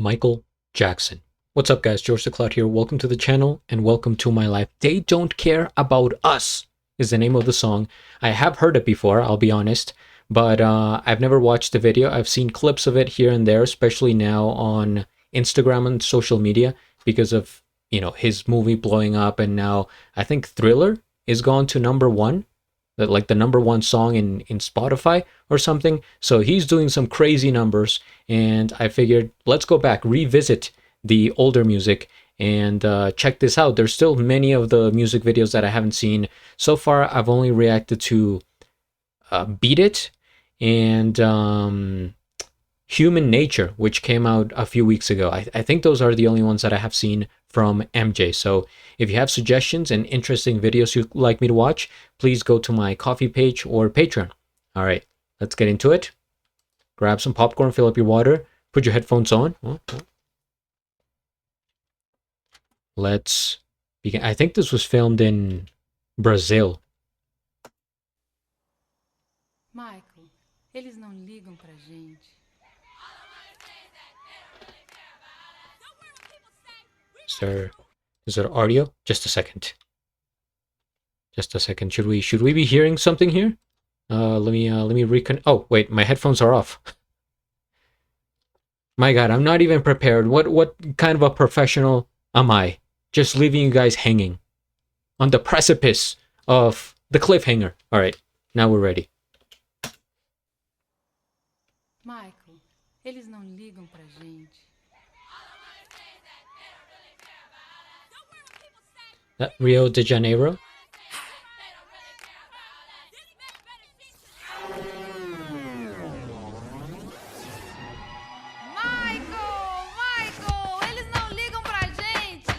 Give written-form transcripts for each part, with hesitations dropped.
Michael Jackson. What's up, guys? GeorgeTheCloud here. Welcome to the channel and welcome to my life. They Don't Care About Us is the name of the song. I have heard it before, I'll be honest, but I've never watched the video. I've seen clips of it here and there, especially now on Instagram and social media because of, his movie blowing up. And now I think Thriller is gone to number one, like the number one song in Spotify or something. So he's doing some crazy numbers, and I figured let's go back, revisit the older music, and check this out. There's still many of the music videos that I haven't seen so far. I've only reacted to Beat It and Human Nature, which came out a few weeks ago. I think those are the only ones that I have seen from MJ. So if you have suggestions and interesting videos you'd like me to watch, please go to my Coffee page or Patreon. All right, let's get into it. Grab some popcorn, fill up your water, put your headphones on. Let's begin. I think this was filmed in Brazil. Michael, eles não ligam pra gente. Is there audio? Just a second. Just a second. Should we be hearing something here? Let me reconnect. Oh, wait, my headphones are off. My God, I'm not even prepared. What kind of a professional am I? Just leaving you guys hanging on the precipice of the cliffhanger. All right, now we're ready. Michael, eles não ligam pra gente. That Rio de Janeiro. Michael, eles não ligam pra gente.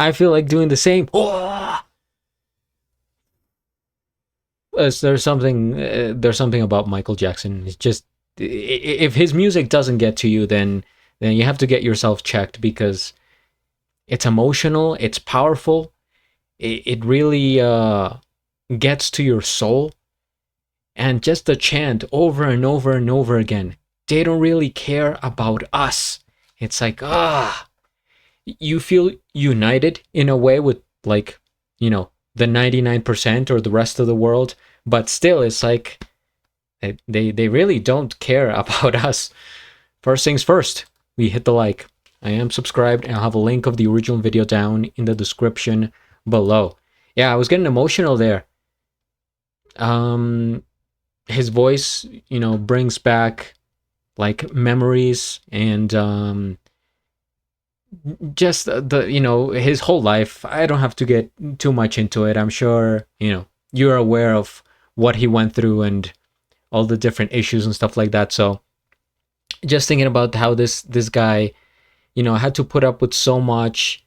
I feel like doing the same. Oh! There's something about Michael Jackson. It's just, if his music doesn't get to you, then you have to get yourself checked, because it's emotional, it's powerful, it really gets to your soul. And just the chant over and over and over again, they don't really care about us. It's like, you feel united in a way with, like, the 99% or the rest of the world, but still it's like they really don't care about us. First things first, we hit the like. I am subscribed, and I'll have a link of the original video down in the description below. Yeah, I was getting emotional there. His voice, brings back like memories, and just his whole life. I don't have to get too much into it. I'm sure you're aware of what he went through and all the different issues and stuff like that. So just thinking about how this guy had to put up with so much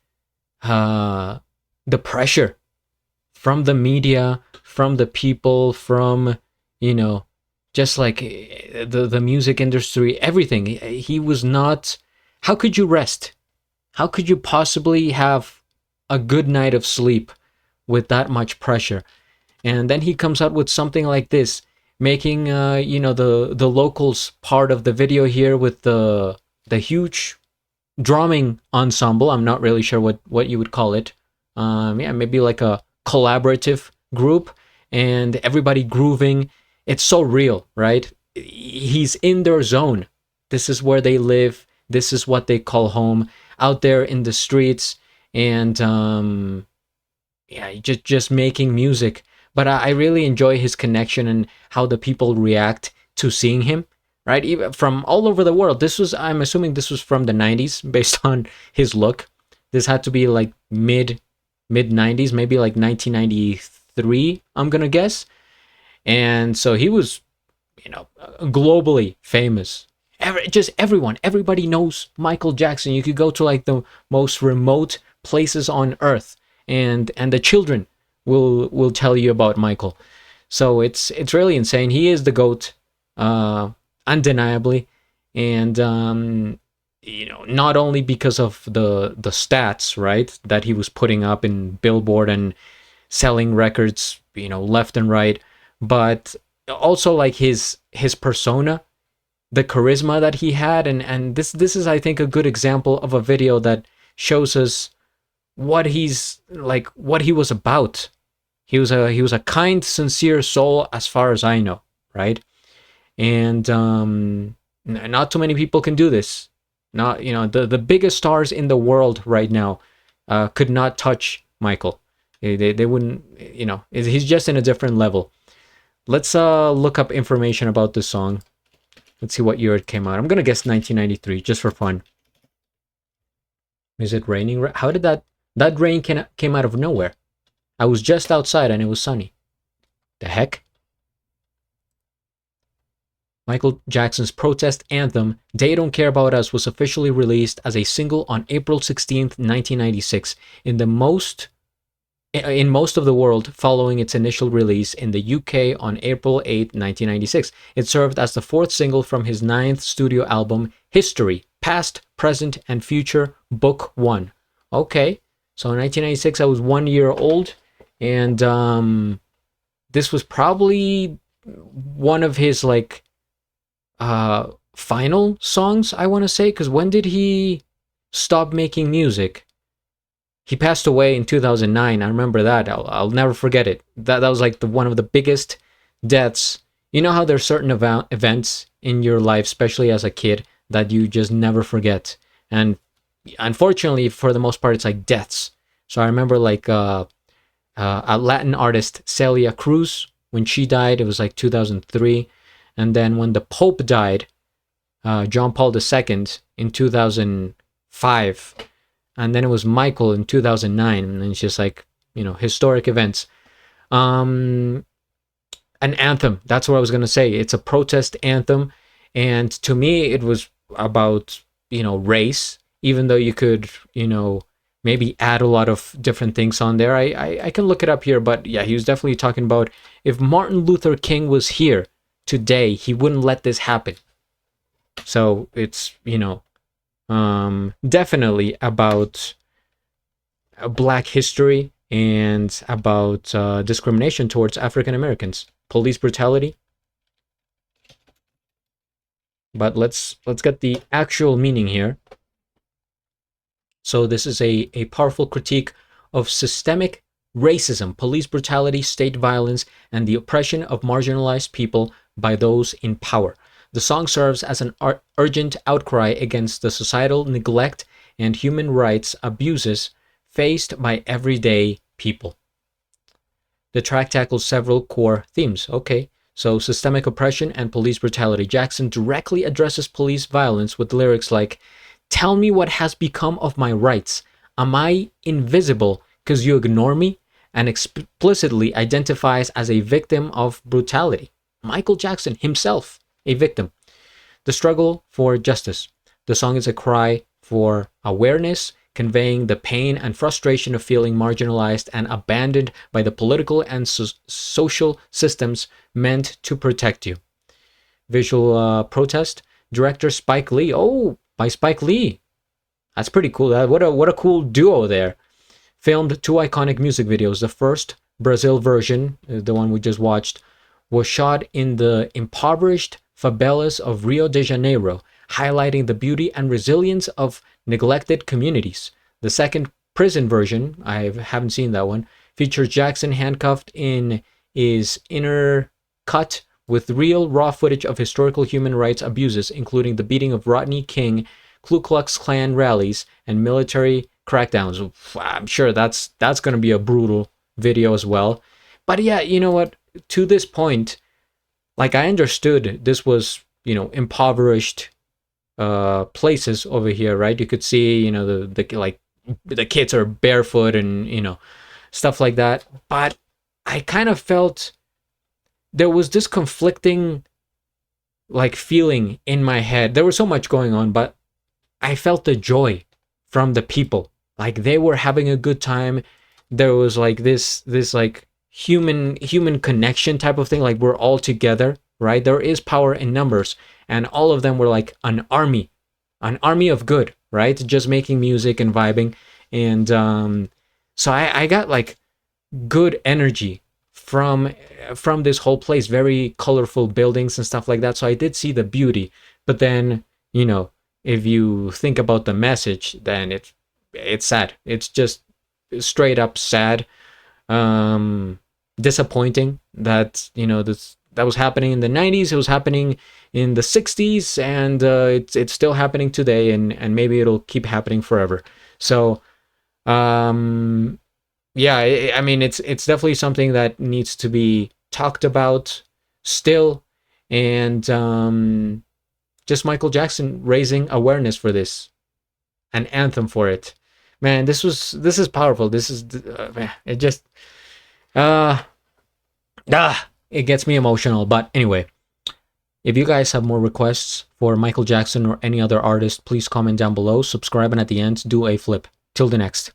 the pressure from the media, from the people, from just like the music industry, everything. He was not. How could you rest? How could you possibly have a good night of sleep with that much pressure? And then he comes out with something like this, making the locals part of the video here with the huge drumming ensemble. I'm not really sure what you would call it. Yeah, maybe like a collaborative group, and everybody grooving. It's so real, right? He's in their zone. This is where they live. This is what they call home, out there in the streets. And yeah, just making music. But I really enjoy his connection and how the people react to seeing him, right? Even from all over the world. I'm assuming this was from the 90s based on his look. This had to be like mid 90s, maybe like 1993, I'm gonna guess. And so he was, globally famous. Everybody knows Michael Jackson. You could go to like the most remote places on earth, and the children will tell you about Michael. So it's really insane. He is the GOAT, undeniably. And not only because of the stats, right, that he was putting up in Billboard and selling records, left and right, but also like his persona, the charisma that he had. And this is, I think, a good example of a video that shows us what he's like, what he was about. He was a kind, sincere soul, as far as I know, right? And not too many people can do this. Not the biggest stars in the world right now could not touch Michael. They wouldn't. He's just in a different level. Let's look up information about this song. Let's see what year it came out. I'm gonna guess 1993, just for fun. Is it raining? How did that rain came out of nowhere? I was just outside and it was sunny. The heck? Michael Jackson's protest anthem, They Don't Care About Us, was officially released as a single on April 16th, 1996, in most of the world following its initial release in the UK on April 8, 1996. It served as the fourth single from his ninth studio album, History, Past, Present, and Future, Book 1. Okay, so in 1996 I was 1 year old, and this was probably one of his like final songs, I want to say, because when did he stop making music? He passed away in 2009. I remember that. I'll never forget it. That was like one of the biggest deaths. You know how there's certain events in your life, especially as a kid, that you just never forget. And unfortunately, for the most part, it's like deaths. So I remember like a Latin artist, Celia Cruz, when she died, it was like 2003. And then when the Pope died, John Paul II, in 2005. And then it was Michael in 2009. And it's just like, historic events. An anthem. That's what I was going to say. It's a protest anthem. And to me, it was about, race, even though you could, maybe add a lot of different things on there. I can look it up here, but yeah, he was definitely talking about if Martin Luther King was here today, he wouldn't let this happen. So it's, definitely about Black history and about discrimination towards African Americans, police brutality. But let's get the actual meaning here. So this is a powerful critique of systemic racism, police brutality, state violence, and the oppression of marginalized people by those in power. The song serves as an urgent outcry against the societal neglect and human rights abuses faced by everyday people. The track tackles several core themes. Okay, so systemic oppression and police brutality. Jackson directly addresses police violence with lyrics like, "Tell me what has become of my rights. Am I invisible because you ignore me?" And explicitly identifies as a victim of brutality. Michael Jackson himself, a victim. The struggle for justice. The song is a cry for awareness, conveying the pain and frustration of feeling marginalized and abandoned by the political and social systems meant to protect you. Visual protest. Director Spike Lee. Oh, by Spike Lee. That's pretty cool. What a cool duo there. Filmed 2 iconic music videos. The first, Brazil version, the one we just watched, was shot in the impoverished favelas of Rio de Janeiro, highlighting the beauty and resilience of neglected communities. The second, prison version, I haven't seen that one, features Jackson handcuffed in his inner cut with real raw footage of historical human rights abuses, including the beating of Rodney King, Ku Klux Klan rallies, and military crackdowns. I'm sure that's going to be a brutal video as well. But yeah, you know what? To this point, like, I understood this was, impoverished places over here, right? You could see, the kids are barefoot and, stuff like that. But I kind of felt there was this conflicting, like, feeling in my head. There was so much going on, but I felt the joy from the people. Like, they were having a good time. There was like this like human connection type of thing. Like, we're all together, right? There is power in numbers, and all of them were like an army of good, right? Just making music and vibing. And so I got like good energy from this whole place. Very colorful buildings and stuff like that. So I did see the beauty, but then, if you think about the message, then it's sad. It's just straight up sad, disappointing that, that was happening in the 90s. It was happening in the 60s, and it's still happening today, and maybe it'll keep happening forever. So yeah, I mean, it's definitely something that needs to be talked about still. And just Michael Jackson raising awareness for this, an anthem for it. Man, this is powerful. This is man, it just it gets me emotional. But anyway, if you guys have more requests for Michael Jackson or any other artist, please comment down below, subscribe, and at the end do a flip. Till the next.